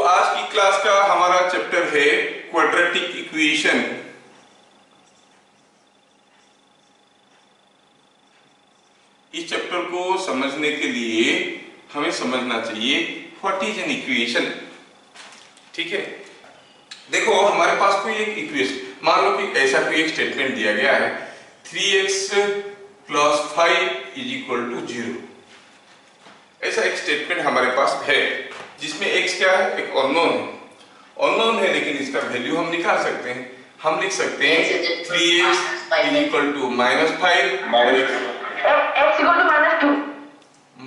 आज की क्लास का हमारा चैप्टर है क्वाड्रेटिक इक्वेशन। इस चैप्टर को समझने के लिए हमें समझना चाहिए व्हाट इज एन इक्वेशन। ठीक है, देखो हमारे पास कोई एक इक्वेशन, मान लो कि ऐसा कोई एक स्टेटमेंट दिया गया है 3x + 5 = 0। ऐसा एक स्टेटमेंट हमारे पास है जिसमें x क्या है, एक अननोन है लेकिन इसका वैल्यू हम निकाल सकते हैं। हम लिख सकते हैं 3x = -5 और x =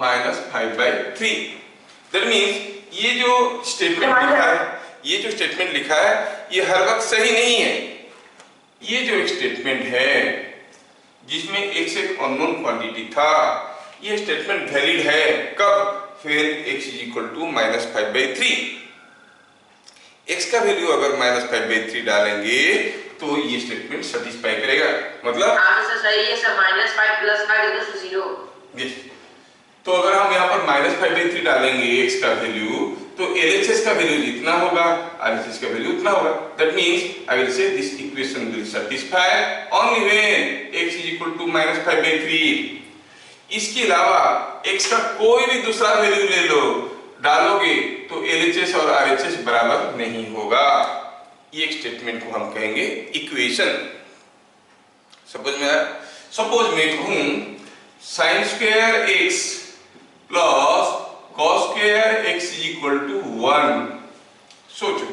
-5/3। दैट मींस ये जो स्टेटमेंट लिखा है ये हर वक्त सही नहीं है। ये जो एक स्टेटमेंट है जिसमें x एक अननोन क्वांटिटी था, ये स्टेटमेंट वैलिड है कब, फिर x = -5/3। x का वैल्यू अगर -5/3 डालेंगे तो ये स्टेटमेंट सेटिस्फाई करेगा। मतलब सही है सर, -5 + 5 = 0। तो अगर हम यहाँ पर -5/3 डालेंगे x का वैल्यू, तो LHS का वैल्यू जितना होगा RHS का वैल्यू उतना होगा। That means I will say this equation will satisfy only when x = -5/3। इसके अलावा x का कोई भी दूसरा वैल्यू ले लो, डालोगे तो LHS और RHS बराबर नहीं होगा। ये एक स्टेटमेंट को हम कहेंगे इक्वेशन। सपोज मैं कहूं sin² x + cos² x = 1। सोचो,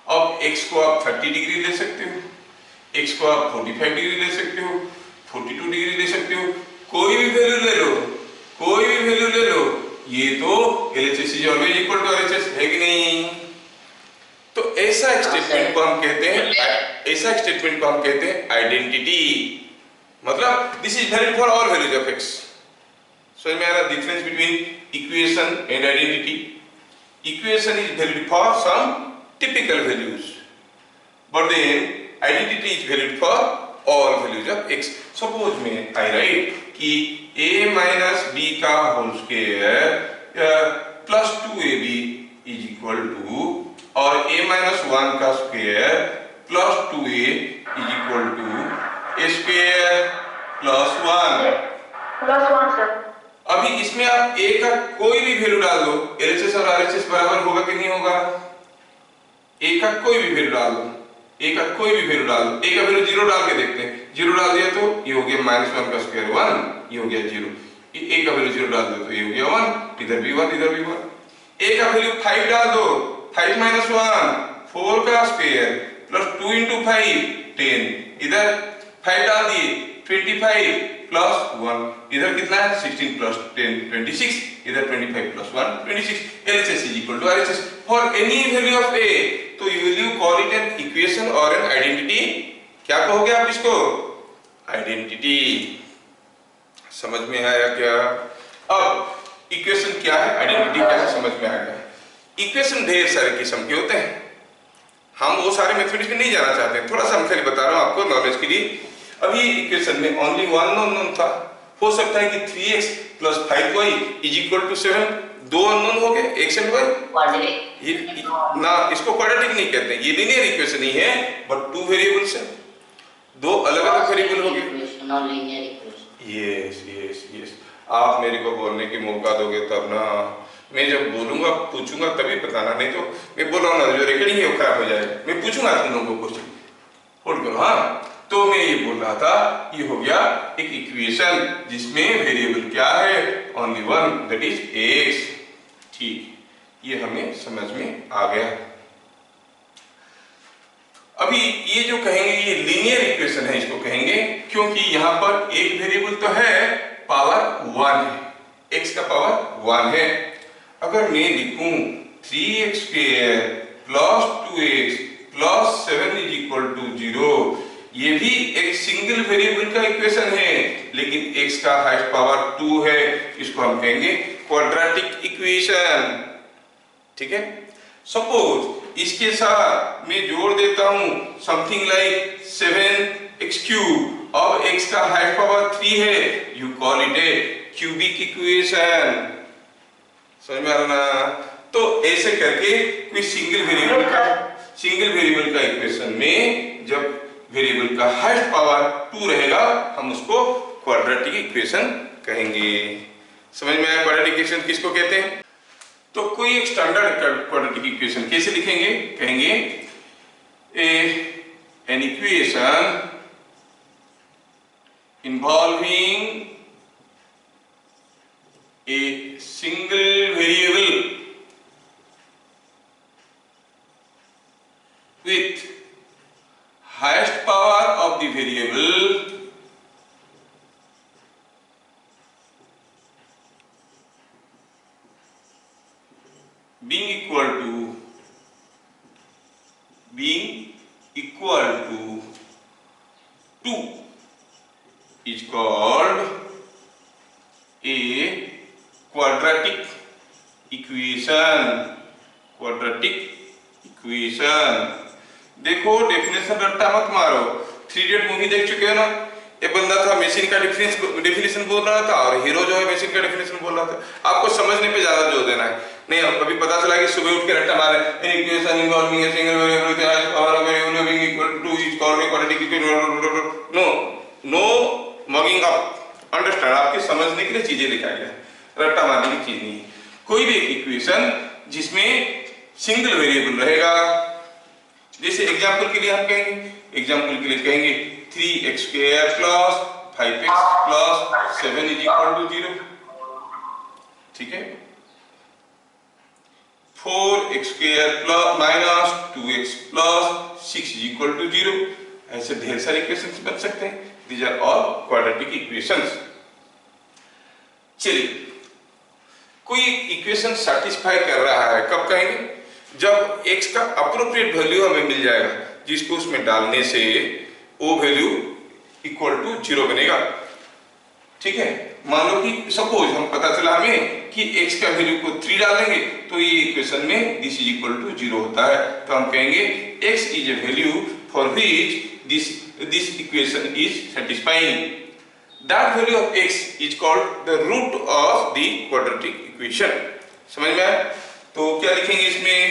अब x को आप 30 डिग्री ले सकते हो, x को आप 45 डिग्री ले सकते हो, 42 डिग्री ले सकते हो, कोई भी वैल्यू ले लो, ये तो LHS = RHS है कि नहीं। तो ऐसा स्टेटमेंट को हम कहते हैं आइडेंटिटी। मतलब this is valid for all values of x। समझ में आ रहा difference between equation and identity. Equation is valid for some typical values, but then identity is valid for all values of x। Suppose में I write कि a - b का whole square + 2ab = और a - 1 का square + 2a = a² + 1 sir. अभी इसमें आप a का कोई भी वैल्यू डाल दो, LHS और RHS बराबर होगा कि नहीं होगा। a का कोई भी वैल्यू डाल दो, a का वैल्यू 0 डाल के देखते हैं। 0 डाल दिया तो ये हो गया -1 का स्क्वायर 1, ये हो गया 0। a का वैल्यू 0 डाल दो तो ये हो गया 1, इधर भी 1 इधर भी 1। a का वैल्यू 5 डाल दो, 5 - 1 4 का स्क्वायर + 2 × 5 10, इधर 5 डाल दिए 25 + 1, इधर कितना है 16 + 10 26, इधर 25 + 1 26। LHS = RHS for any value of a, तो you will call it an equation or an identity। क्या कहोगे आप इसको, आइडेंटिटी। समझ में आया क्या। अब इक्वेशन क्या है, आइडेंटिटी क्या है, समझ में आ गया। इक्वेशन ढेर सारे किस्म के होते हैं, हम वो सारे मैथमेटिक्स में नहीं जाना चाहते हैं, थोड़ा सा हम खाली बता रहा हूं आपको नॉलेज के लिए। अभी इक्वेशन में ओनली वन अननोन था। हो सकता है कि 3x + 5y = 7, दो अननोन हो गए x एंड y। ये ना, इसको क्वाड्रेटिक नहीं कहते, ये लीनियर इक्वेशन ही है, बट टू वेरिएबल्स है, दो अलग अलग वेरिएबल हो गए। यस, आप मेरे को बोलने की मौका दोगे तब ना, मैं जब बोलूंगा पूछूंगा तभी बताना, नहीं तो मैं बोल रहा हूं ना, जो रिकॉर्डिंग है वो खराब हो जाएगा। मैं पूछूंगा तुम लोगों को क्वेश्चन, होल्ड करो। हाँ, तो मैं ये बोल रहा था, ये हो गया एक इक्वेशन जिसमें वेरिएबल क्या है, only one, that is x। ठीक, ये हमें समझ में आ गया। अभी ये जो कहेंगे ये लीनियर इक्वेशन है, इसको कहेंगे क्योंकि यहाँ पर एक वेरिएबल तो है, पावर 1 है, x का पावर 1 है। अगर मैं लिखूं 3x² + 2x + 7 = 0, ये भी एक सिंगल वेरिएबल का इक्वेशन है, लेकिन x का हाईएस्ट पावर 2 है, इसको हम कहेंगे क्वाड्रेटिक इक्वेशन। ठीक है, सपोज इसके साथ मैं जोड़ देता हूं समथिंग लाइक 7x³। अब x का हाईएस्ट पावर 3 है, you call it A cubic equation. समझ में आ रहा ना। तो ऐसे करके कोई सिंगल वेरिएबल का इक्वेशन में जब वेरिएबल का हाईएस्ट पावर 2 रहेगा हम उसको क्वाड्रेटिक इक्वेशन कहेंगे। समझ में आया क्वाड्रेटिक इक्वेशन किसको कहते हैं? तो कोई एक स्टैंडर्ड क्वाड्रेटिक इक्वेशन कैसे लिखेंगे? कहेंगे an equation involving a single variable with highest power of the variable being equal to 2 is called a quadratic equation। देखो डेफिनेशन रट्टा मत मारो। 3 इडियट मूवी देख चुके हो ना? ये बंदा था मशीन का डेफिनेशन बोल रहा था और हीरो जो है मशीन का डेफिनेशन बोल रहा था। आपको समझने पे ज्यादा जोर देना है। नहीं अभी पता चला कि सुबह उठ के रट्टा मारे an equation involving a single variable with highest power of variable being equal to 2 is called a quadratic equation. No mugging up. Understand? आपके समझने के लिए चीजें लिखाई है, रट्टा मारने की चीज नहीं है। कोई भी एक इक्वेशन जिसमें सिंगल वेरिएबल रहेगा, जैसे एग्जांपल के लिए हम कहेंगे 3x² plus 5x plus 7 is equal to 0। ठीक है? 4x² plus minus 2x plus 6 is equal to 0। ऐसे ढेर सारे इक्वेशंस बन सकते हैं। These are all quadratic equations। चलिए कोई इक्वेशन सेटिस्फाई कर रहा है, कब कहेंगे? जब x का अप्रोप्रिएट वैल्यू हमें मिल जाएगा जिसको उसमें डालने से वो वैल्यू इक्वल टू 0 बनेगा। ठीक है? मान लो कि सपोज हम पता चला हमें कि x का वैल्यू को 3 डालेंगे तो ये इक्वेशन में दिस इज इक्वल टू 0 होता है। तो हम कहेंगे x is a value for which this equation is satisfying। That value of x is called the root of the quadratic equation। समझ में आया? तो क्या लिखेंगे इसमें?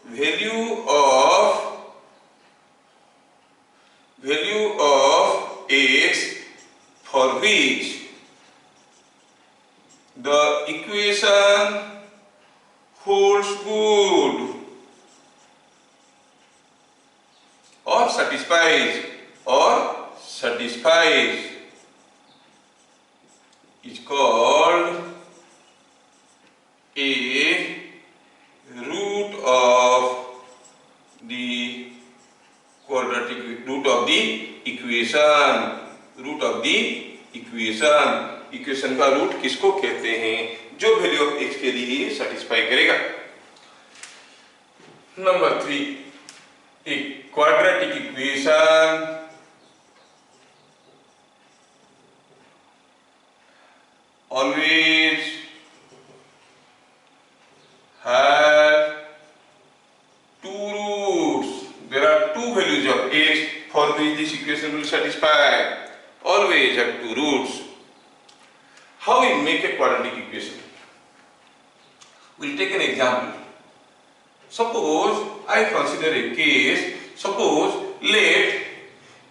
value of x for which the equation holds good or satisfies is called a root of the equation। Equation का root किसको कहते हैं? जो वैल्यू ऑफ x के लिए सेटिस्फाई करेगा। Number 3, a quadratic equation always has 2 roots। There are 2 values of x for which this equation will satisfy। Always have 2 roots। How we make a quadratic equation? We'll take an example। Suppose I consider a case, suppose let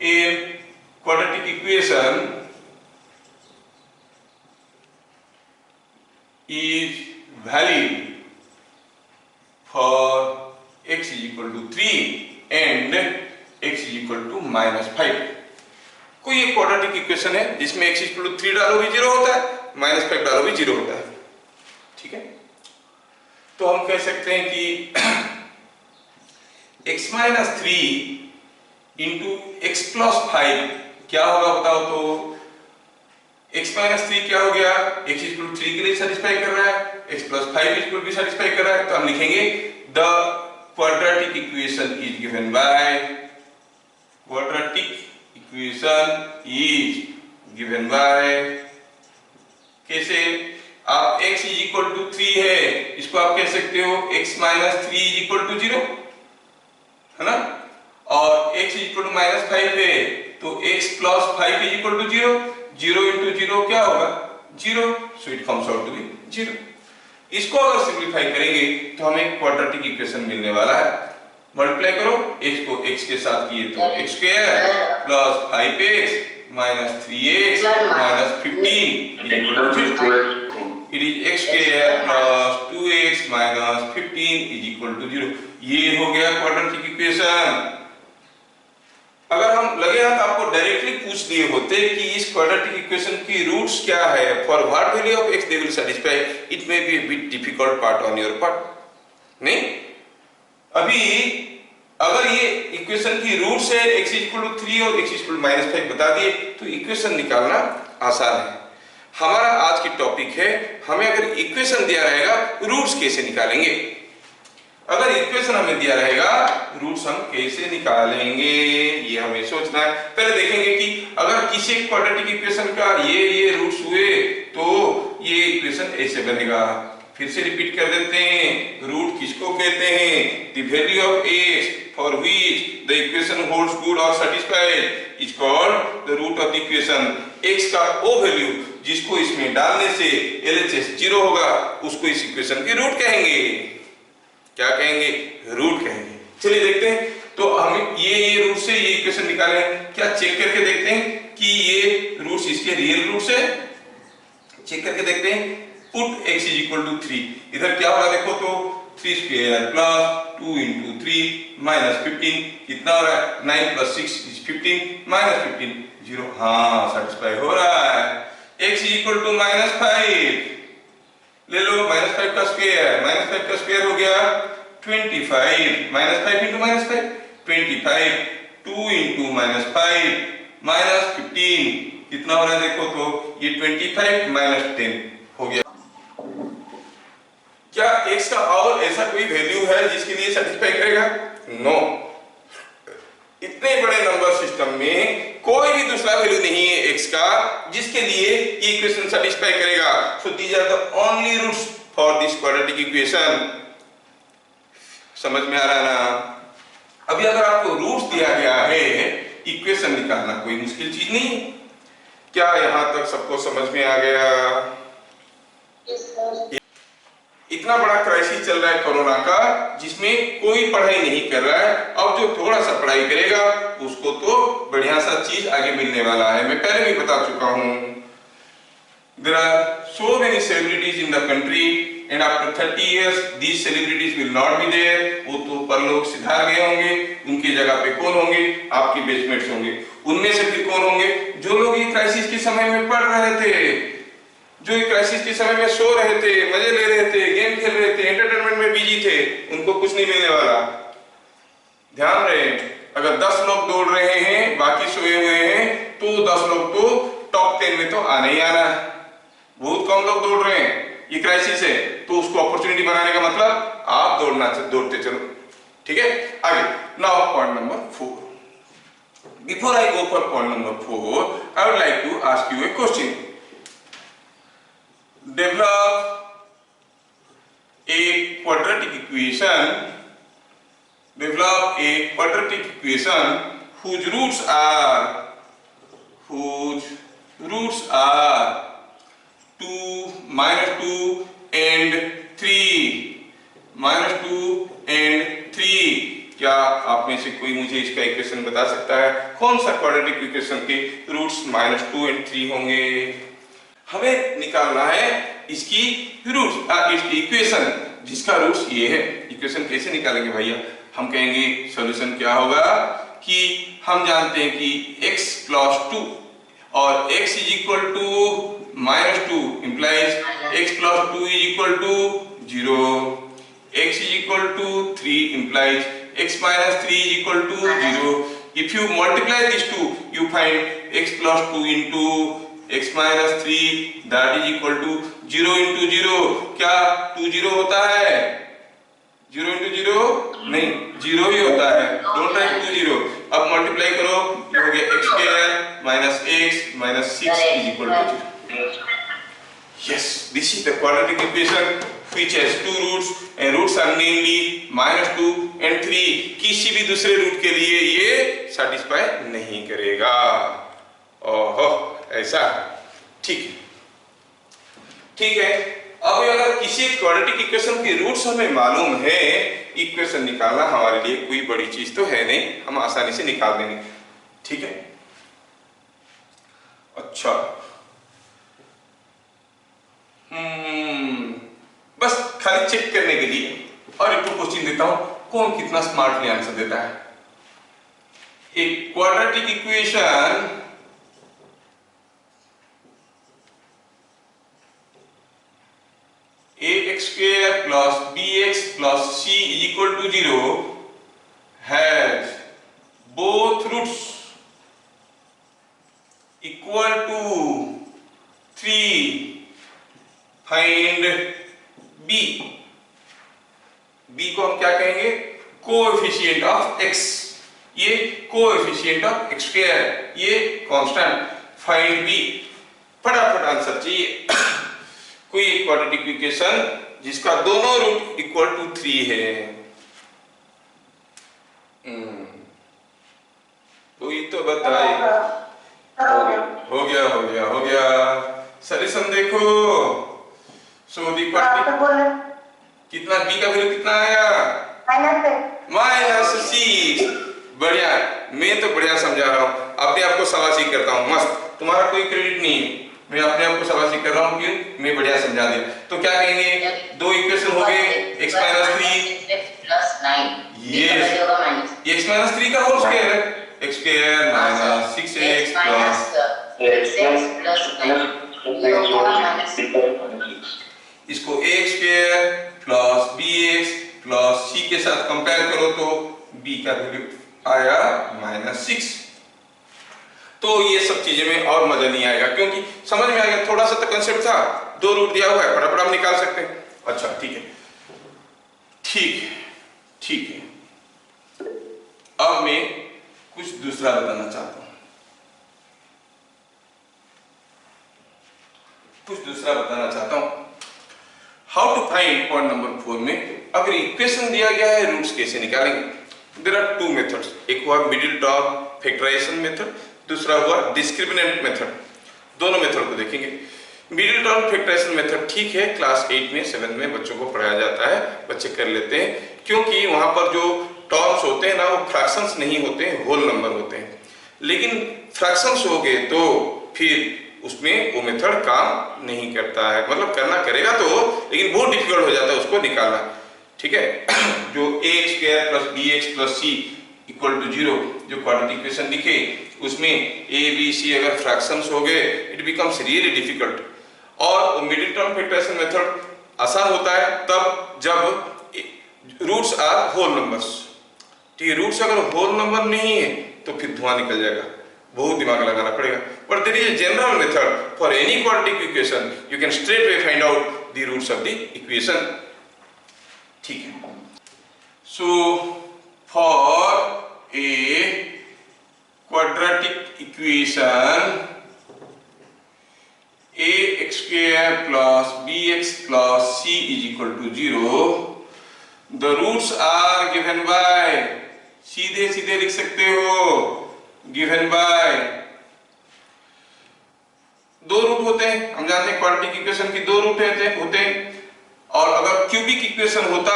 a quadratic equation is valid for x is equal to 3 and x is equal to -5। कोई एक quadratic equation है जिसमें x is equal to 3 डालो भी 0 होता है, -5 डालो भी 0 होता है। ठीक है? तो हम कह सकते हैं कि x minus 3 into x plus 5 क्या होगा बताओ? तो x minus 3 क्या हो गया? x is equal to 3 के लिए सेटिस्फाई कर रहा है, x plus 5 is equal to भी सेटिस्फाई कर रहा है। तो हम लिखेंगे the quadratic equation is given by कैसे? आप x is equal to 3 है, इसको आप कह सकते हो x minus 3 is equal to 0, है ना? और x is equal to -5 है तो x plus 5 is equal to 0। 0 into 0 क्या होगा? 0। So it comes out to be 0। इसको अगर सिंप्लीफाई करेंगे तो हमें क्वाड्रेटिक इक्वेशन मिलने वाला है। मल्टीप्लाई करो, x को x के साथ किए तो x square plus 5x minus 3x minus 15 equal to 0। It is x square plus 2x minus 15 is equal to 0। ये हो गया क्वाड्रेटिक इक्वेशन। अगर हम लगे हाथ आपको डायरेक्टली पूछ दिए होते कि इस क्वाड्रेटिक इक्वेशन की रूट्स क्या है, for what value of x they will satisfy, it may be a bit difficult part on your part. नहीं, अभी अगर ये इक्वेशन की रूट्स है x इक्वल टू 3 और x इक्वल टू -5 बता दिए तो इक्वेशन निकालना आसान है। हमारा आज की टॉपिक है, हमें अगर इक्वेशन दिया रहेगा रूट्स कैसे निकालेंगे। अगर इक्वेशन हमें दिया रहेगा रूट्स हम कैसे निकालेंगे, ये हमें सोचना है। पहले देखेंगे कि अगर किसी क्वाड्रेटिक इक्वेशन का ये रूट्स हुए तो ये इक्वेशन ऐसे बनेगा। फिर से रिपीट कर देते हैं, रूट किसको कहते हैं? The value of x for which the equation holds good और satisfied is called the root of the equation. x का वो वैल्यू जिसको इसमें डालने से LHS 0 होगा उसको इस इक्वेशन की रूट कहेंगे। क्या कहेंगे? रूट कहेंगे। चलिए देखते हैं, तो हम ये रूट से ये इक्वेशन निकाले, क्या चेक करके देखते हैं कि ये रूट्स इसके रियल रूट्स है। चेक करके देखते हैं। Put x is equal to 3, इधर क्या होगा देखो तो 3 स्क्वायर प्लस 2 इंटू 3 माइनस 15 कितना हो रहा है? 9 प्लस 6 इज 15 माइनस 15 0। हाँ, सेटिस्फाई हो रहा है। x इज इक्वल टू -5 ले लो, -5 का स्क्वायर, -5 का स्क्वायर हो गया 25 -5 इंटू -5 25 2 इंटू -5 माइनस 15 कितना हो रहा है देखो तो ये 25 माइनस 10 हो गया। क्या x का और ऐसा कोई वैल्यू है जिसके लिए सेटिस्फाई करेगा? नो। इतने बड़े नंबर सिस्टम में कोई भी दूसरा वैल्यू नहीं है x का जिसके लिए ये इक्वेशन सेटिस्फाई करेगा। So these are the only roots for this quadratic equation. समझ में आ रहा है ना? अभी अगर आपको रूट्स दिया गया है, इक्वेशन निकालना कोई मुश्किल चीज नहीं। क्या यहां तक सबको समझ में आ गया? इतना बड़ा क्राइसिस चल रहा है कोरोना का, जिसमें कोई पढ़ाई नहीं कर रहा है। अब जो थोड़ा सा पढ़ाई करेगा उसको तो बढ़िया सा चीज आगे मिलने वाला है। मैं पहले भी बता चुका हूं, there are so many celebrities in the country and after 30 years these celebrities will not be there। वो तो परलोक सिधार गए होंगे, उनकी जगह पे कौन होंगे? आपके बेचमेट्स होंगे। उनमें से फिर कौन होंगे? जो लोग ये क्राइसिस के समय में पढ़ रहे थे, जो क्राइसिस के समय में सो रहे थे, मजे ले रहे थे, गेम खेल रहे थे, एंटरटेनमेंट में बिजी थे, उनको कुछ नहीं मिलने वाला। ध्यान रहे, अगर 10 लोग दौड़ रहे हैं बाकी सोए हुए हैं तो 10 लोग तो टॉप 10 में तो आने ही आना है। बहुत कम लोग दौड़ रहे हैं, ये क्राइसिस है, तो उसको अपॉर्चुनिटी बनाने का मतलब आप दौड़ते चलो। ठीक है, आगे। Now point number 4। Before I go for point number 4, I would like to ask you a question. Develop a quadratic equation. Develop a quadratic equation whose roots are 2, -2 and 3, -2 and 3। क्या आप में से कोई मुझे इसका इक्वेशन बता सकता है? कौन सा क्वाड्रेटिक इक्वेशन के रूट्स -2 and 3 होंगे? हमें निकालना है इसकी रूट्स, इसकी इक्वेशन जिसका रूट्स ये है। इक्वेशन कैसे निकालेंगे भैया? हम कहेंगे सॉल्यूशन क्या होगा कि हम जानते हैं कि x प्लस 2 और x is equal to -2 implies x plus 2 is equal to 0, x is equal to 3 implies x minus 3 is equal to 0। If you multiply this two you find x plus 2 into x minus 3 that is equal to 0 into 0। क्या 2 0 होता है? 0 into 0 नहीं, 0 ही होता है। Don't write 2 0। अब multiply करो, ये हो गया x square minus x minus 6 is equal to 0। Yes, this is the quadratic equation which has two roots and roots are namely -2 and 3। किसी भी दूसरे रूट के लिए ये सेटिस्फाई नहीं करेगा। ओहो, ऐसा ठीक है, ठीक है। अब अगर किसी क्वाड्रेटिक इक्वेशन के रूट्स हमें मालूम है, इक्वेशन निकालना हमारे लिए कोई बड़ी चीज तो है नहीं, हम आसानी से निकाल देंगे। ठीक है, अच्छा बस खाली चेक करने के लिए और एक क्वेश्चन देता हूं, कौन कितना स्मार्टली आंसर देता है। एक quadratic equation ax square plus bx plus c is equal to 0 has both roots equal to 3, find b। b को हम क्या कहेंगे, कोएफिशिएंट ऑफ x, ये कोएफिशिएंट ऑफ x स्क्वायर, ये कांस्टेंट, फाइंड b। फटाफट आंसर चाहिए। कोई एक क्वाड्रेटिक इक्वेशन जिसका दोनों रूट इक्वल टू 3 है, तो ये तो बताइए। हो गया सॉल्यूशन देखो। सो दी कितना b का वैल्यू कितना आया, -6। बढ़िया, मैं तो बढ़िया समझा रहा हूँ, अपने आप को शाबाशी करता हूँ, मस्त। तुम्हारा कोई क्रेडिट नहीं, मैं अपने आप को शाबाशी कर रहा हूँ क्यों, मैं बढ़िया समझा दिया। तो क्या कहेंगे, दो इक्वेशन हो गए, x - 3 प्लस 9, ये x - 3 का होल स्क्वायर है, x square minus 6x plus 9, इसको x square plus bx plus c के साथ कंपेयर करो तो b का वैल्यू आया -6। तो ये सब चीजें में और मजा नहीं आएगा, क्योंकि समझ में आएगा, थोड़ा सा तो कंसेप्ट था, दो रूट दिया हुआ है, फटाफट हम निकाल सकते हैं। अच्छा ठीक है। अब मैं कुछ दूसरा बताना चाहता हूं, how to find point number 4 में अगर इक्वेशन दिया गया है, रूट्स कैसे निकालेंगे। देयर आर 2 मेथड्स, एक हुआ मिडिल टर्म फैक्टराइजेशन मेथड, दूसरा हुआ डिस्क्रिमिनेंट मेथड। दोनों मेथड को देखेंगे। मिडिल टर्म फैक्टराइजेशन मेथड ठीक है, क्लास 8 में 7 में बच्चों को पढ़ाया जाता है, बच्चे कर लेते हैं, क्योंकि वहां पर जो टर्म्स होते हैं ना, वो फ्रैक्शंस नहीं होते हैं, होल नंबर होते हैं। लेकिन फ्रैक्शंस हो गए तो फिर उसमें वो मेथड काम नहीं करता है, मतलब करना करेगा तो, लेकिन बहुत डिफिकल्ट हो जाता है उसको निकालना। ठीक है, जो ax square plus bx plus c equal to 0 जो क्वाड्रेटिक इक्वेशन लिखे, उसमें a b c अगर फ्रैक्शंस हो गए, इट बिकम्स रियली डिफिकल्ट। और मिडिल टर्म फैक्टराइजेशन मेथड आसान होता है तब जब रूट्स आर होल नंबर्स। ठीक है, रूट्स अगर होल नंबर नहीं है तो फिर धुआं निकल जाएगा, बहुत दिमाग लगाना पड़ेगा। But there is a general method for any quadratic equation, you can straight way find out the roots of the equation. ठीक है, so for a quadratic equation ax square plus bx plus c is equal to 0, the roots are given by, सीधे सीधे लिख सकते हो, given by, दो root होते हैं, हम जानते हैं क्वाड्रेटिक इक्वेशन की दो रूट होते हैं। और अगर क्यूबिक इक्वेशन होता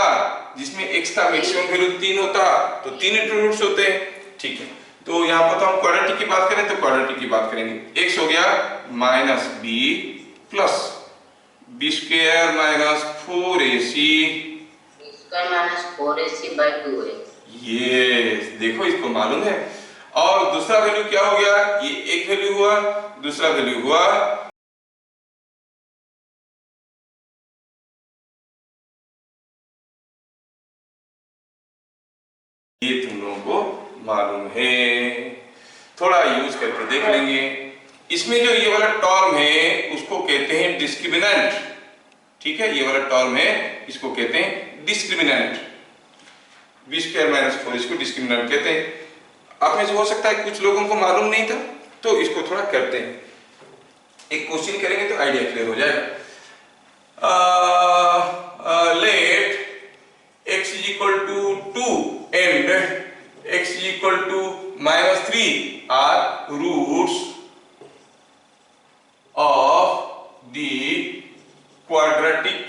जिसमें x का मैक्सिमम वैल्यू 3 होता तो 3 रूट्स होते हैं। ठीक है, तो यहाँ पर तो हम क्वाड्रेटिक की बात करें तो क्वाड्रेटिक की बात करेंगे। x हो गया -b plus b square minus 4ac minus 4ac/2a। ये देखो, इसको मालूम है। और दूसरा वैल्यू क्या हो गया, ये एक वैल्यू हुआ, दूसरा वैल्यू हुआ ये, तुम लोगों को मालूम है, थोड़ा यूज करके देख लेंगे। इसमें जो ये वाला टर्म है उसको कहते हैं डिस्क्रिमिनेंट। ठीक है, ये वाला टर्म है, इसको कहते हैं डिस्क्रिमिनेंट। b स्क्वायर माइनस 4 इसको डिस्क्रिमिनेंट कहते हैं। आप में से हो सकता है कुछ लोगों को मालूम नहीं था, तो इसको थोड़ा करते हैं, एक क्वेश्चन करेंगे तो आइडिया क्लियर हो जाएगा। Let x is equal to 2 and x is equal to -3 are roots of the quadratic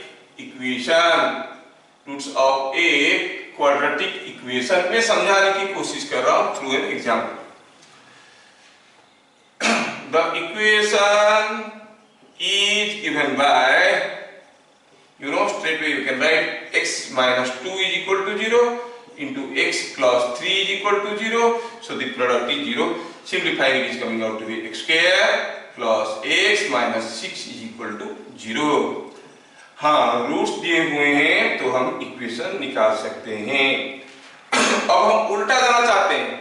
quadratic equation में समझाने की कोशिश कर रहा हूं through an example. The equation is given by, straight away you can write x minus 2 is equal to 0 into x plus 3 is equal to 0, so the product is 0. Simplifying it is coming out to be x square plus x minus 6 is equal to 0. हाँ, roots दिए हुए हैं तो हम equation निकाल सकते हैं। अब हम उल्टा जाना चाहते हैं,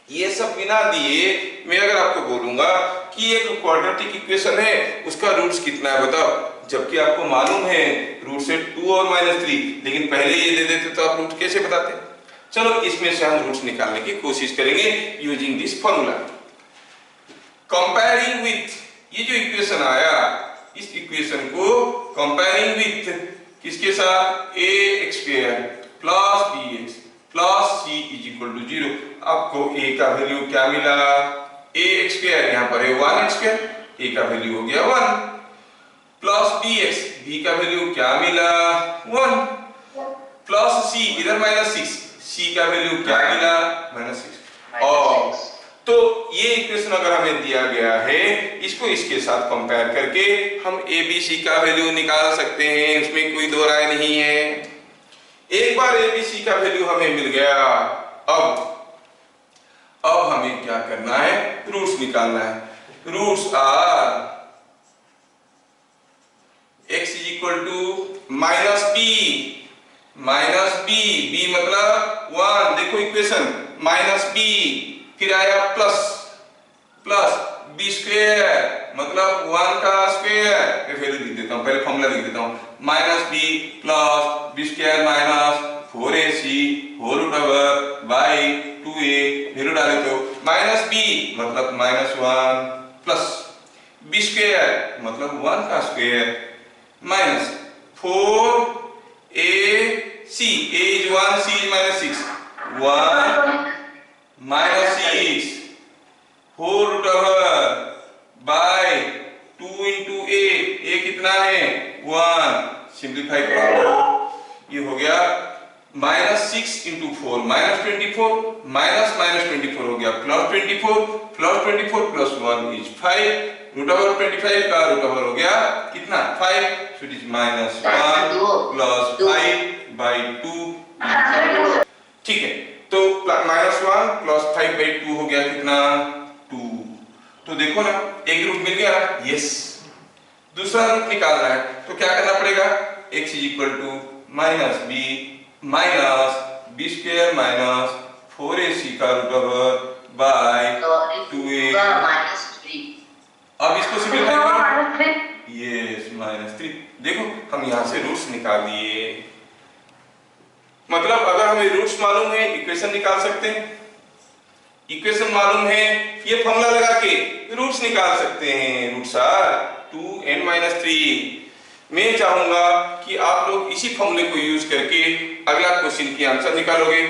ये सब बिना दिए मैं अगर आपको बोलूंगा कि एक क्वाड्रेटिक इक्वेशन है, उसका रूट्स कितना है बताओ, जबकि आपको मालूम है रूट से 2 और -3, लेकिन पहले ये दे देते तो आप रूट कैसे बताते? चलो इसमें से हम रूट्स निकालने की कोशिश करेंगे using this formula. Comparing with, ये जो इक्वेशन आया, इस इक्वेशन को कंपेयरिंग विथ किसके साथ, ax² plus bx plus c is equal to 0। आपको a का वैल्यू क्या मिला, ax², यहाँ पर है 1x², a का वैल्यू हो गया 1, प्लस bx, b का वैल्यू क्या मिला 1, प्लस c, इधर -6, c का वैल्यू क्या मिला -6। और तो ये इक्वेशन अगर हमें दिया गया है, इसको इसके साथ कंपेयर करके हम a b c का वैल्यू निकाल सकते हैं, उसमें कोई दो राय नहीं है। एक बार a b c का वैल्यू हमें मिल गया, अब हमें क्या करना है, रूट्स निकालना है। Roots are x is equal to -b, b मतलब 1, देखो इक्वेशन -b, फिर आया प्लस b² मतलब 1 का स्क्वायर, वैल्यू लिख देता हूं, पहले फॉर्मूला लिख देता हूं, -b plus b² minus 4ac whole over by 2a, value डाले तो -b मतलब -1 प्लस b² मतलब 1 का square minus 4ac, a is 1, c is -6, 1 -6 whole over by 2 into a कितना है 1, सिंप्लीफाई करो, ये हो गया -6 into 4 -24, -24 हो गया +24, +24 plus 1 is 5, √25 का √over हो गया कितना 5, so it is -1 plus 5/2। ठीक है, तो -1 plus 5/2 हो गया कितना 2। तो देखो ना, एक रूट मिल गया, यस। दूसरा रूट निकालना है तो क्या करना पड़ेगा, x is equal to -b minus b² minus 4ac का √over बाय 2a। अब इसको सिंपलीफाई करो, यस -3। देखो हम यहां से रूट्स निकाल दिए, मतलब अगर हमें रूट्स मालूम है इक्वेशन निकाल सकते हैं, इक्वेशन मालूम है ये फॉर्मूला लगा के रूट्स निकाल सकते हैं। Roots are 2n-3। मैं चाहूंगा कि आप लोग इसी फॉर्मूले को यूज करके अगला क्वेश्चन की आंसर निकालोगे।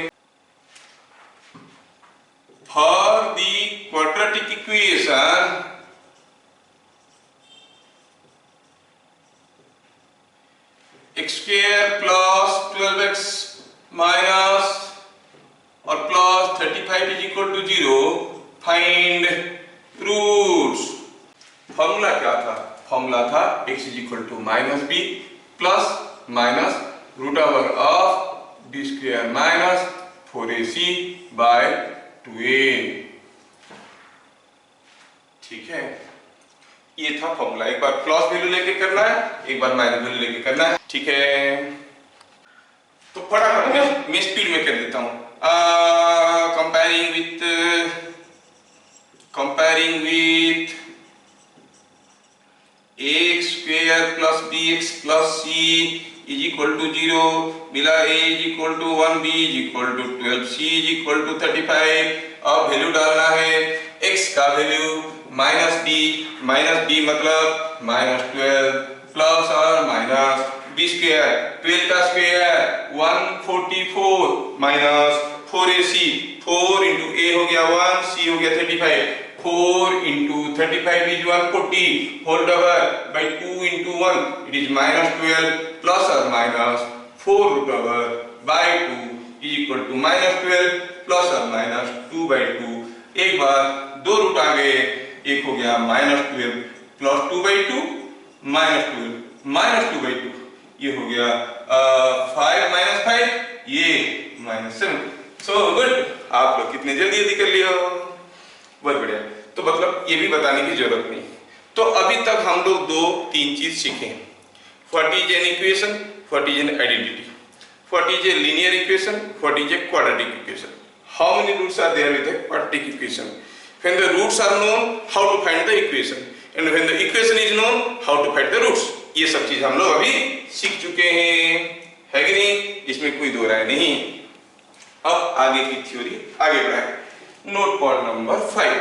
For the quadratic equation x² plus 12x minus और plus 35 is equal to 0, find roots. Formula क्या था, फॉर्मूला था x is equal to -b plus minus √over of b² minus 4ac by 2a। ठीक है, ये था फॉर्मूला। एक बार plus value लेके करना है, एक बार माइनस वैल्यू लेके करना है। ठीक है, तो फटाफट मैं स्पीड में कर देता हूं। Comparing with ax² plus bx plus c is equal to 0, मिला a is equal to 1, b is equal to 12, c is equal to 35। अब वैल्यू डालना है, x का वैल्यू -b मतलब -12 प्लस और माइनस b², 12 का square 144 minus 4ac, 4 into a हो गया 1, c हो गया 35, 4 into 35 is 140 whole over by 2 into 1 it is -12 plus or minus 4 √over by 2 is equal to -12 plus और माइनस 2/2। एक बार दो रूट आ गए, एक हो गया -12 प्लस 2/2 -12 -2/2, ये हो गया 5 - 5, ये -7। सो गुड, आप लोग कितने जल्दी कर लिया, बहुत बढ़िया। तो मतलब ये भी बताने की जरूरत नहीं। तो अभी तक हम लोग 2-3 चीज सीखे, what is an equation, what is an identity, what is a linear equation, what is a quadratic equation, how many roots are there with a quadratic equation, when the roots are known how to find the equation, and when the equation is known how to find the roots। ये सब चीज हम लोग अभी सीख चुके हैं, है कि नहीं, इसमें कोई दो राय नहीं। अब आगे की थ्योरी आगे बढ़ाएं। Note point number 5,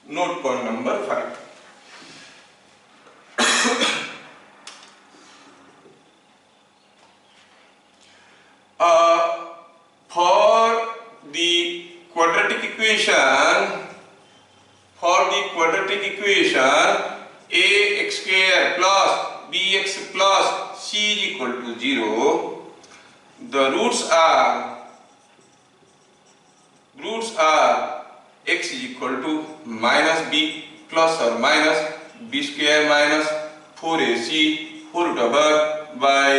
note point number 5, for the quadratic equation, ax square plus bx plus c is equal to 0, the roots are x is equal to -b plus or minus b square minus 4ac whole root over by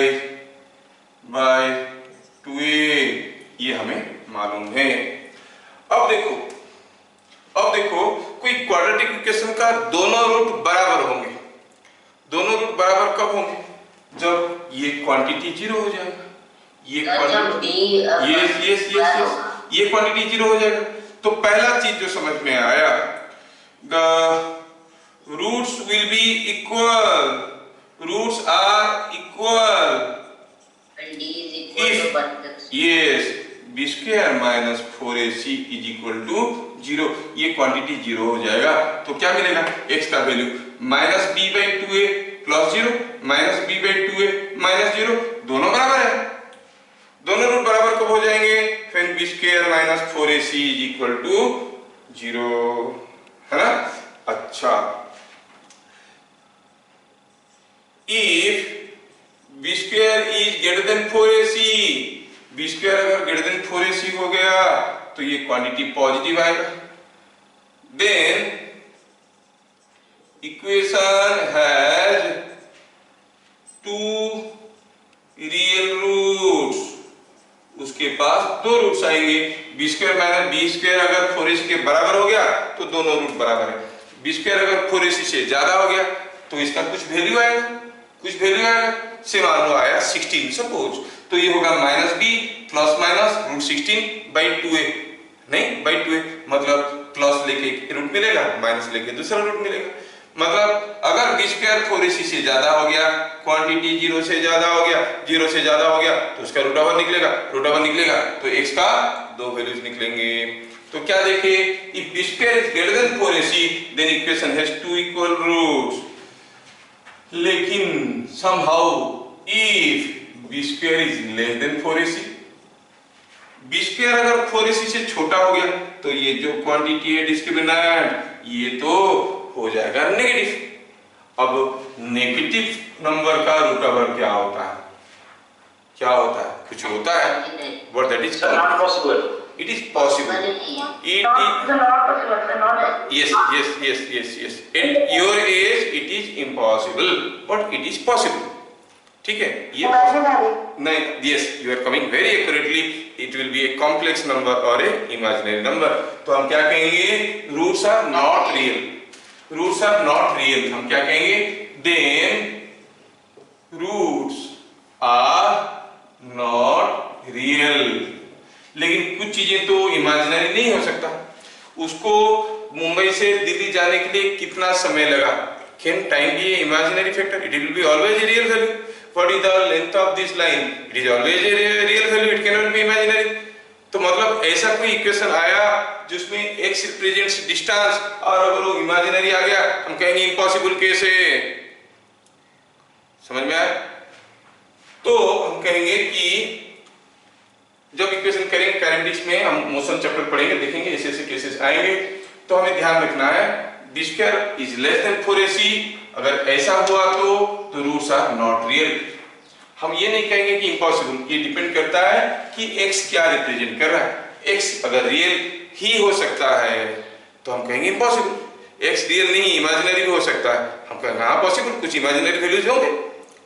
2a, ये हमें मालूम है। अब देखो कोई quadratic equation का दोनों root बराबर होंगे। दोनों रूट बराबर कब होंगे, जब ये क्वांटिटी 0 हो जाएगा, ये क्वांटिटी ये क्वांटिटी 0 हो जाएगा। तो पहला चीज जो समझ में आया, the roots will be equal, roots are equal yes b square minus 4ac is equal to 0, ये क्वांटिटी 0 हो जाएगा। तो क्या मिलेगा, x का value -b/2a plus 0 -b/2a minus 0, दोनों बराबर है। दोनों रूट बराबर कब हो जाएंगे, when b square minus 4ac is equal to 0, है ना। अच्छा, if b square is greater than 4ac, b square अगर greater than 4ac हो गया तो ये क्वांटिटी पॉजिटिव आएगा। Then equation has 2 real roots, उसके पास दो रूट्स आएंगे। b square minus b square अगर 4ac के बराबर हो गया तो दोनों रूट बराबर है। b square अगर 4ac से ज्यादा हो गया तो इसका कुछ वैल्यू आएगा, से मान लो आया 16 सपोज, तो ये होगा -b प्लस माइनस √16/2a, नहीं बाई 2a, मतलब प्लस लेके एक रूट मिलेगा, माइनस लेके दूसरा रूट मिलेगा। मतलब अगर b स्क्वायर 4ac से ज्यादा हो गया, क्वांटिटी 0 से ज्यादा हो गया तो उसका रूट ओवर निकलेगा तो x का दो वैल्यूज निकलेंगे। तो क्या देखे, if b square is greater than 4ac then equation has 2 equal roots. लेकिन somehow if b square is less than 4ac, b square अगर 4ac से छोटा हो गया तो ये जो क्वांटिटी है डिस्क्रिमिनेंट ये तो हो जाएगा नेगेटिव। अब नेगेटिव नंबर का रूट ओवर क्या होता है, कुछ होता है, but that is not possible. It is possible. It is not possible, sir, not yes. At your age it is impossible, but it is possible. ठीक है, ये नहीं, yes, you are coming very accurately. It will be a complex number or a imaginary number. तो हम क्या कहेंगे, roots are not real. हम क्या कहेंगे, then roots are not real. लेकिन कुछ चीजें तो इमेजिनरी नहीं हो सकता। उसको मुंबई से दिल्ली जाने के लिए कितना समय लगा, can time be a imaginary factor, it will be always a real value. What is the length of this line, it is always a real value, it can not be imaginary. तो मतलब ऐसा कोई equation आया जिसमें x represents distance और अगर वो imaginary आ गया हम कहेंगे इम्पॉसिबल केस है। समझ में आया? तो हम कहेंगे कि जब इक्वेशन करेंगे काइनेटिक्स में, हम मोशन चैप्टर पढ़ेंगे, देखेंगे ऐसे ऐसे केसेस आएंगे, तो हमें ध्यान रखना है b square is less than 4ac अगर ऐसा हुआ तो रूट्स आर नॉट रियल। हम ये नहीं कहेंगे कि इम्पॉसिबल, ये डिपेंड करता है कि x क्या रिप्रेजेंट कर रहा है। x अगर रियल ही हो सकता है तो हम कहेंगे इम्पॉसिबल, x रियल नहीं इमेजिनरी भी हो सकता है, हम कहेंगे हाँ पॉसिबल, कुछ इमेजिनरी वैल्यूज होंगे,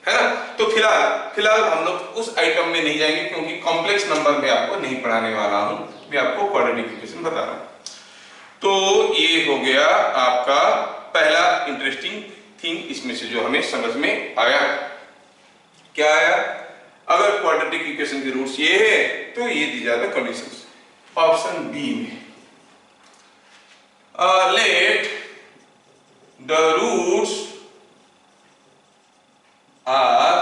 है ना। तो फिलहाल हम लोग उस आइटम में नहीं जाएंगे क्योंकि कॉम्प्लेक्स नंबर में आपको नहीं पढ़ाने वाला हूं, मैं आपको क्वाड्रेटिक इक्वेशन बता रहा हूं। तो ये हो गया आपका पहला इंटरेस्टिंग थिंग इसमें से जो हमें समझ में आया। क्या आया? अगर क्वाड्रेटिक इक्वेशन के रूट्स ये है तो ये दी जाता कंडीशंस। ऑप्शन बी में let the roots are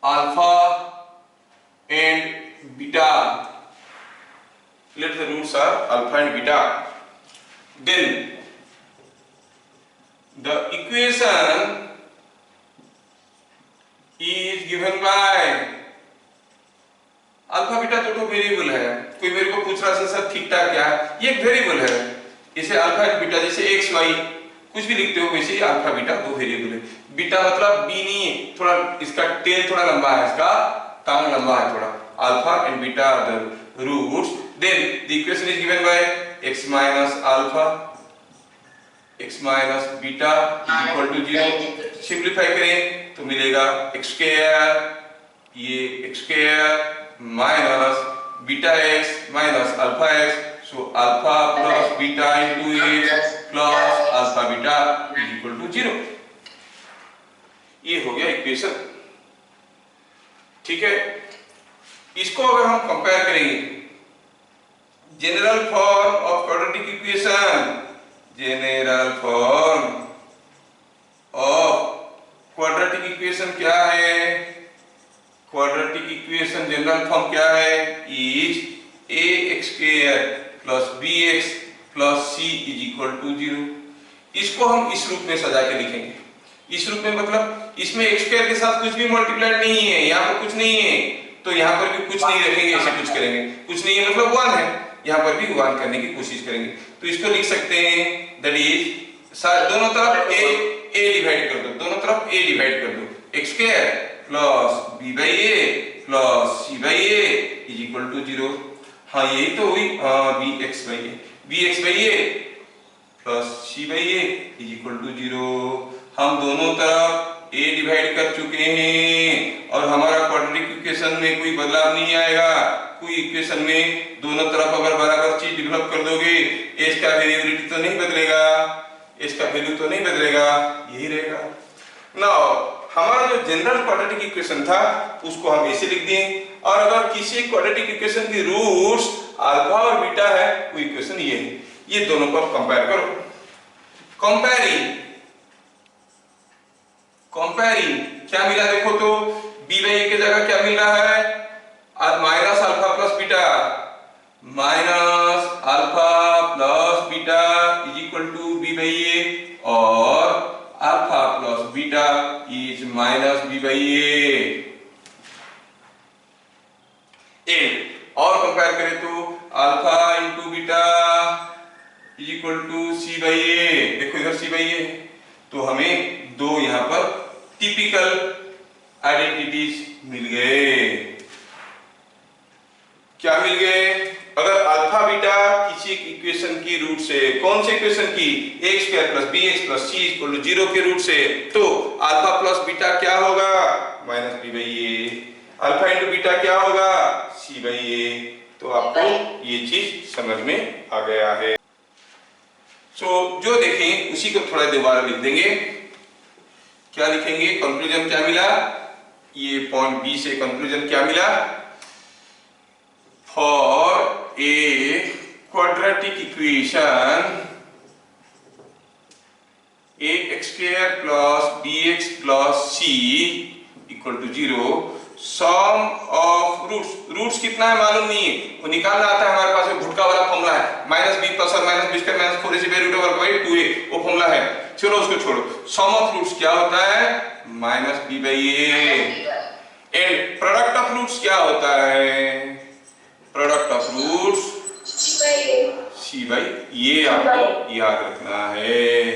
alpha and beta, let the roots are alpha and beta, then the equation is given by alpha beta तो वेरिएबल है। कोई मेरे को पूछ रहा है सर थीटा क्या है, ये एक वेरिएबल है। इसे अल्फा एंड बीटा जैसे एक्स वाई कुछ भी लिखते हो वैसे ही अल्फा बीटा दो वेरिएबल है। बीटा मतलब बी नहीं, थोड़ा इसका टेल थोड़ा लंबा है, इसका टांग लंबा है थोड़ा। Alpha and beta the roots, then the equation is given by x minus alpha x minus beta is equal to 0। Simplify करें तो मिलेगा x स्क्वायर, ये x square minus beta x minus alpha x, so alpha plus beta into x plus alpha beta is equal to 0। ये हो गया equation, ठीक है। इसको अगर हम कंपेयर करेंगे general form of quadratic equation, general form of quadratic equation क्या है? क्वाड्रेटिक इक्वेशन जनरल फॉर्म क्या है? Is ax square plus bx plus c is equal to 0। इसको हम इस रूप में सजा के लिखेंगे। इस रूप में मतलब इसमें x स्क्वायर के साथ कुछ भी मल्टीप्लाइड नहीं है, यहाँ पर कुछ नहीं है, तो यहाँ पर भी कुछ नहीं रखेंगे, ऐसे कुछ करेंगे। कुछ नहीं है मतलब 1 है, यहाँ पर भी 1 करने की कोशिश करेंगे। तो इसको लिख सकते हैं दैट इज दोनों तरफ a डिवाइड कर दो, दोनों तरफ a डिवाइड कर दो, x square plus b by a plus c by a is equal to 0। हाँ यही तो हुई, bx by a plus c by a is equal to 0। हम दोनों तरफ a डिवाइड कर चुके हैं और हमारा क्वाड्रेटिक इक्वेशन में कोई बदलाव नहीं आएगा। कोई इक्वेशन में दोनों तरफ अगर बराबर चीज डेवलप कर दोगे, s का वेरिएबिलिटी तो नहीं बदलेगा, s का वैल्यू तो नहीं बदलेगा, यही रहेगा। नाउ हमारा जो जनरल क्वाड्रेटिक इक्वेशन था उसको हम ऐसे लिख दें, और अगर किसी क्वाड्रेटिक इक्वेशन की रूट्स अल्फा और बीटा है वो इक्वेशन ये है। ये दोनों को कंपेयर करो। कंपेयरिंग क्या मिला देखो तो, b बाई a की जगह क्या मिल रहा है? Minus alpha plus beta, minus alpha plus beta is equal to b by a, और alpha plus beta is minus b by a। और कंपेयर करें तो alpha into beta is equal to c by a। देखो इधर c by a, तो हमें दो यहां पर टिपिकल आइडेंटिटीज मिल गए। क्या मिल गए? अगर अल्फा बीटा किसी एक इक्वेशन की रूट से, कौन से इक्वेशन की? x square plus bx plus c equal to 0 के रूट से, तो अल्फा प्लस बीटा क्या होगा? Minus b by a। Alpha into beta क्या होगा? c by a। तो आपको ये चीज समझ में आ गया है। जो देखें उसी को थोड़ा दोबारा लिख देंगे। क्या लिखेंगे? कंक्लूजन क्या मिला? ये पॉइंट बी से कंक्लूजन क्या मिला? For a quadratic equation ax square plus bx plus c equal to 0, sum of roots कितना है मालूम नहीं है, वो निकालना आता है। हमारे पास एक भुटका वाला फॉर्मूला है, माइनस बी प्लस और minus B square minus 4ac by root over by 2a, वो फॉर्मूला है। चलो उसको छोड़ो। सम ऑफ रूट्स क्या होता है? Minus b by a। And product of roots क्या होता है? Product of roots C by, ये आपको याद रखना है,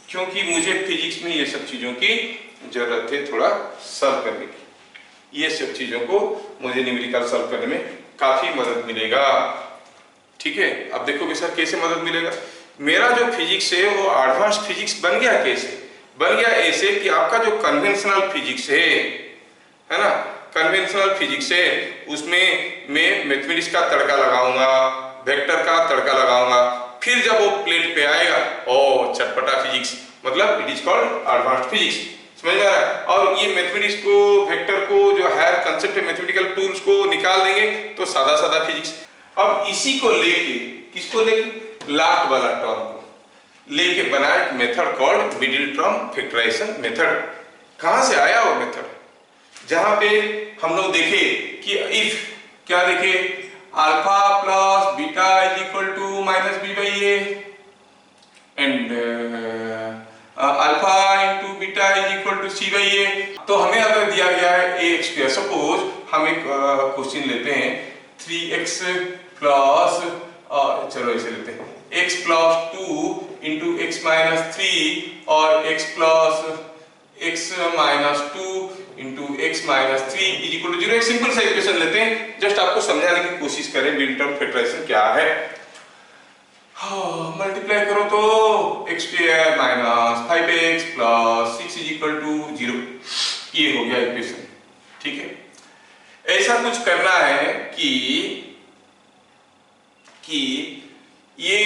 क्योंकि मुझे फिजिक्स में ये सब चीजों की जरूरत है थोड़ा सॉल्व करने की। ये सब चीजों को मुझे न्यूमेरिकल सॉल्व करने में काफी मदद मिलेगा। ठीक है, अब देखोगे सर कैसे मदद मिलेगा। मेरा जो फिजिक्स है वो एडवांस फिजिक्स बन गया कैसे? बन गया ऐसे कि आपका जो कन्वेंशनल फिजिक्स है ना, कन्वेंशनल फिजिक्स है, उसमें मैं मैथमेटिक्स का तड़का लगाऊंगा, वेक्टर का तड़का लगाऊंगा, फिर जब वो प्लेट पे आएगा ओ चटपटा फिजिक्स, मतलब it is called advanced physics. समझ में आ रहा है? और ये मैथमेटिक्स को, वेक्टर को, जो हायर कंसेप्ट है मैथमेटिकल टूल्स को निकाल देंगे तो सादा सादा फिजिक्स। अब इसी को लेके, किसको लेके, लास्ट वाला टर्म को लेके बना एक method called middle term factorisation method. कहां से आया वो मेथड? जहां पे हम लोग देखे कि इफ, क्या देखे, alpha plus beta is equal to minus B by A and alpha into beta is equal to C by A. तो हमें अगर दिया गया है ए स्क्वायर, सपोज हम एक क्वेश्चन लेते हैं 3x प्लस, चलो इसे लेते हैं x plus 2 into X minus 3 और x plus x minus 2 into X minus 3 is equal to 0। एक सिंपल सा इक्वेशन लेते हैं, जस्ट आपको समझाने की कोशिश करें मिडिल टर्म फैक्टराइजेशन क्या है। मल्टीप्लाई करो तो x square minus 5x plus 6 is equal to 0। ये हो गया इक्वेशन। ठीक है, ऐसा कुछ करना है कि ये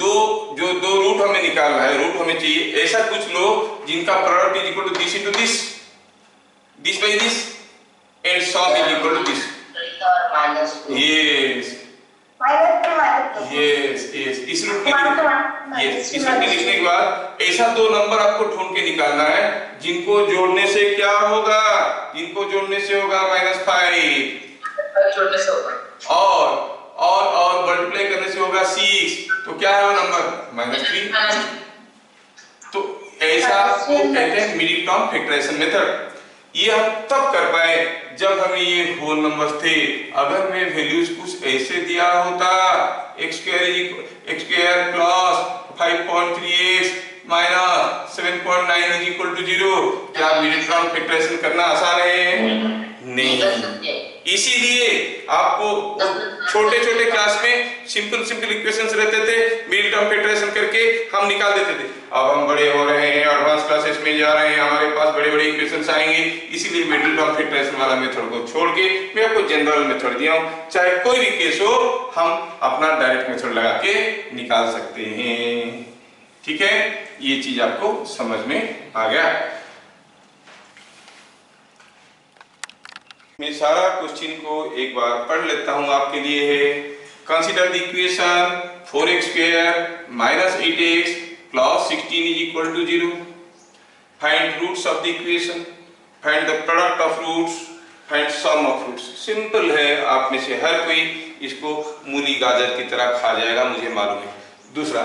दो रूट हमें निकालना है, रूट हमें चाहिए। ऐसा कुछ लो जिनका product is equal to this into this by this and sum is equal to this. Yes इस रूट के लिखने के बाद ऐसा दो नंबर आपको ढूंढ के निकालना है जिनको जोड़ने से क्या होगा, जिनको जोड़ने से होगा -5 जोड़ने से होगा और मल्टीप्लाई करने से होगा 6। तो क्या है वो नंबर -3। तो ऐसा को कहते हैं मिडिल टर्म फैक्टराइजेशन मेथड। ये हम तब कर पाए जब हमें ये होल नंबर्स थे। अगर मैं वैल्यूज कुछ ऐसे दिया होता, x square plus 5.3x minus 7.9 is equal to 0, क्या मिडिल टर्म फैक्टराइजेशन करना आसान है? नहीं। इसीलिए आपको छोटे छोटे क्लास में सिंपल इक्वेशंस रहते थे, मिडिल टर्म फैक्टराइजेशन करके हम निकाल देते थे। अब हम बड़े हो रहे हैं, एडवांस क्लासेस में जा रहे हैं, हमारे पास बड़े इक्वेशंस आएंगे, इसीलिए मिडिल टर्म फैक्टराइजेशन वाला मेथड को छोड़ के मैं आपको जनरल मेथड दिया हूं। चाहे कोई भी केस हो, हम अपना डायरेक्ट मेथड लगा के निकाल सकते हैं। ठीक है, ये चीज आपको समझ में आ गया। मैं सारा क्वेश्चन को एक बार पढ़ लेता हूं आपके लिए है। Consider the equation 4x square minus 8x plus 16 is equal to 0। Find roots of the equation, find the product of roots, find sum of roots. Simple है, आप में से हर कोई इसको मूली गाजर की तरह खा जाएगा, मुझे मालूम है। दूसरा,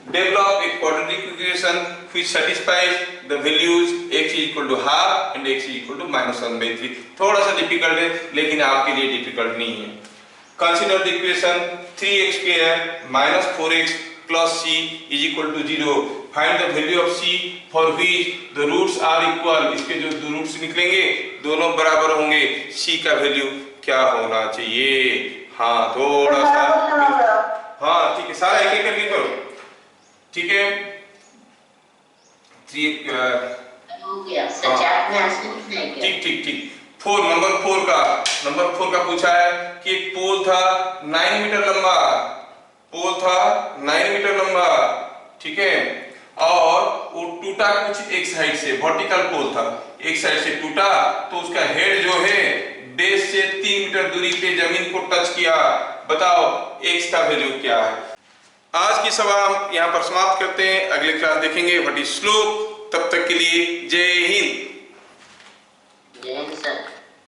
develop a quadratic equation which satisfies the values x is equal to half and x is equal to -1/3। थोड़ा सा डिफिकल्ट है लेकिन आपके लिए डिफिकल्ट नहीं है। Consider the equation 3x square minus 4x plus c is equal to 0। Find the value of c for which the roots are equal। इसके जो दो रूट्स निकलेंगे दोनों बराबर होंगे, c का वैल्यू क्या होना चाहिए। हाँ थोड़ा सा, हाँ ठीक है, सारा एक एक करके करो। ठीक है, ठीक। नंबर 4 का पूछा है कि एक पोल था 9 मीटर लंबा, ठीक है, और वो टूटा कुछ एक साइड से, वर्टिकल पोल था, एक साइड से टूटा तो उसका हेड जो है बेस से 3 मीटर दूरी पे जमीन को टच किया। बताओ x का वैल्यू क्या है। आज की सभा हम यहाँ पर समाप्त करते हैं, अगले क्लास देखेंगे व्हाट इज स्लोप। तब तक के लिए जय हिंद। जय हिंद सर।